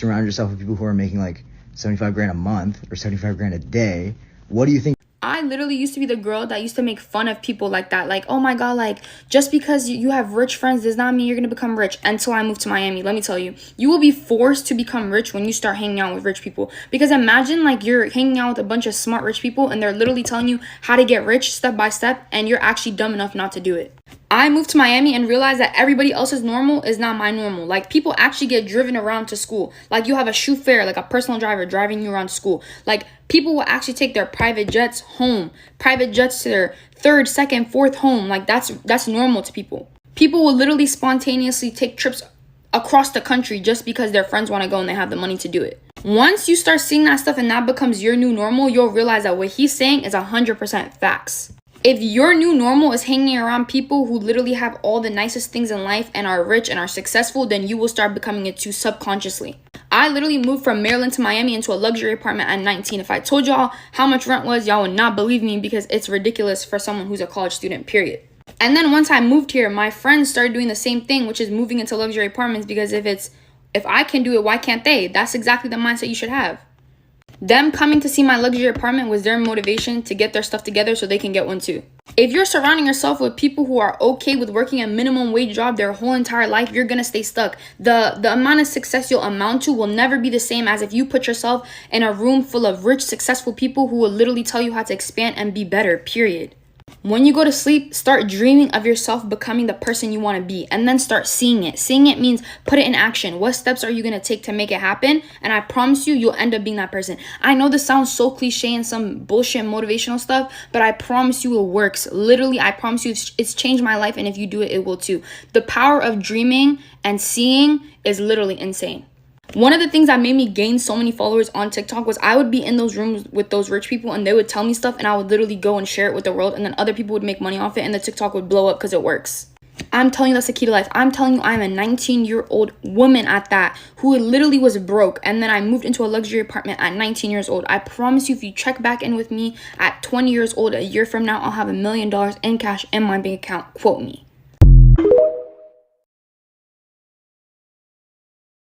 surround yourself with people who are making like 75 grand a month or 75 grand a day. What do you think? I literally used to be the girl that used to make fun of people like that. Like, oh my God, like, just because you have rich friends does not mean you're going to become rich. Until I moved to Miami, let me tell you, you will be forced to become rich when you start hanging out with rich people. Because imagine like you're hanging out with a bunch of smart rich people and they're literally telling you how to get rich step by step, and you're actually dumb enough not to do it. I moved to Miami and realized that everybody else's normal is not my normal. Like, people actually get driven around to school. Like, you have a chauffeur, like a personal driver driving you around to school. Like, people will actually take their private jets home, private jets to their third, second, fourth home. Like, that's normal to people. People will literally spontaneously take trips across the country just because their friends want to go and they have the money to do it. Once you start seeing that stuff and that becomes your new normal, you'll realize that what he's saying is 100% facts. If your new normal is hanging around people who literally have all the nicest things in life and are rich and are successful, then you will start becoming it too subconsciously. I literally moved from Maryland to Miami into a luxury apartment at 19. If I told y'all how much rent was, y'all would not believe me because it's ridiculous for someone who's a college student, period. And then once I moved here, my friends started doing the same thing, which is moving into luxury apartments, because if I can do it, why can't they? That's exactly the mindset you should have. Them coming to see my luxury apartment was their motivation to get their stuff together so they can get one too. If you're surrounding yourself with people who are okay with working a minimum wage job their whole entire life, you're gonna stay stuck. The amount of success you'll amount to will never be the same as if you put yourself in a room full of rich, successful people who will literally tell you how to expand and be better, period. When you go to sleep, start dreaming of yourself becoming the person you want to be, and then start seeing it. Seeing it means put it in action. What steps are you going to take to make it happen? And I promise you, you'll end up being that person. I know this sounds so cliche and some bullshit motivational stuff, but I promise you it works. Literally, I promise you it's changed my life, and if you do it, it will too. The power of dreaming and seeing is literally insane. One of the things that made me gain so many followers on TikTok was I would be in those rooms with those rich people and they would tell me stuff and I would literally go and share it with the world, and then other people would make money off it and the TikTok would blow up because it works. I'm telling you, that's the key to life. I'm telling you, I'm a 19-year-old woman at that who literally was broke, and then I moved into a luxury apartment at 19 years old. I promise you, if you check back in with me at 20 years old, a year from now, I'll have $1 million in cash in my bank account. Quote me.